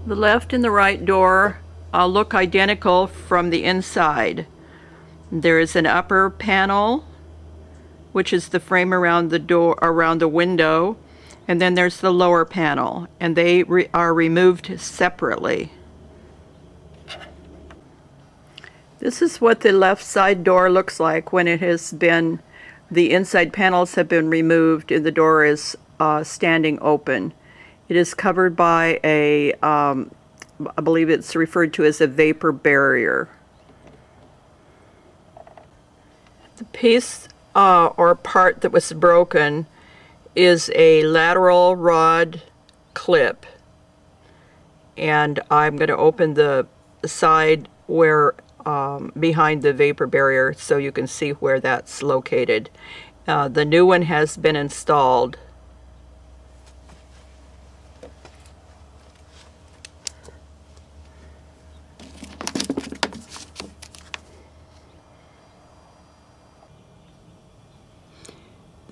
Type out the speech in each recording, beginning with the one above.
The left and the right door look identical from the inside. There is an upper panel, which is the frame around the door, around the window, and then there's the lower panel, and they are removed separately. This is what the left side door looks like when it has been, the inside panels have been removed and the door is standing open. It is covered by a, I believe it's referred to as a vapor barrier. The piece or part that was broken is a lateral rod clip, and I'm going to open the side where behind the vapor barrier so you can see where that's located. The new one has been installed.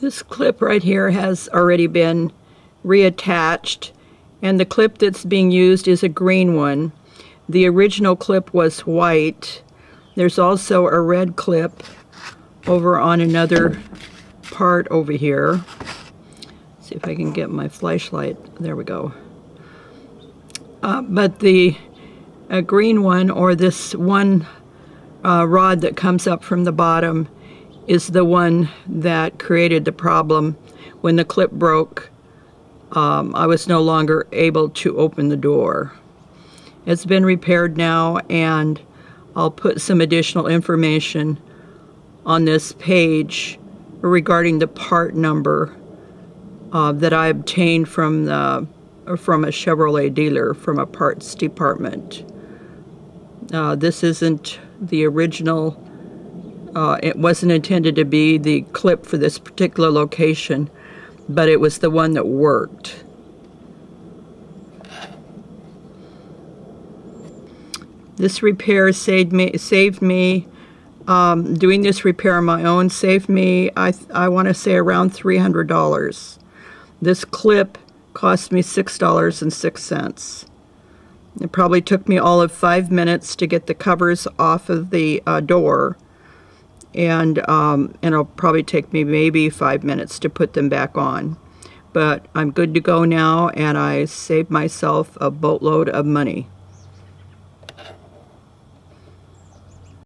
This clip right here has already been reattached, and the clip that's being used is a green one. The original clip was white. There's also a red clip over on another part over here. Let's see if I can get my flashlight. There we go. But the green one, or this one rod that comes up from the bottom, is the one that created the problem. When the clip broke, I was no longer able to open the door. It's been repaired now, and I'll put some additional information on this page regarding the part number that I obtained from a Chevrolet dealer from a parts department. This isn't the original. It wasn't intended to be the clip for this particular location, but it was the one that worked. This repair saved me doing this repair on my own saved me, I want to say, around $300. This clip cost me $6.06. It probably took me all of 5 minutes to get the covers off of the door, and it'll probably take me maybe 5 minutes to put them back on. But I'm good to go now, and I saved myself a boatload of money.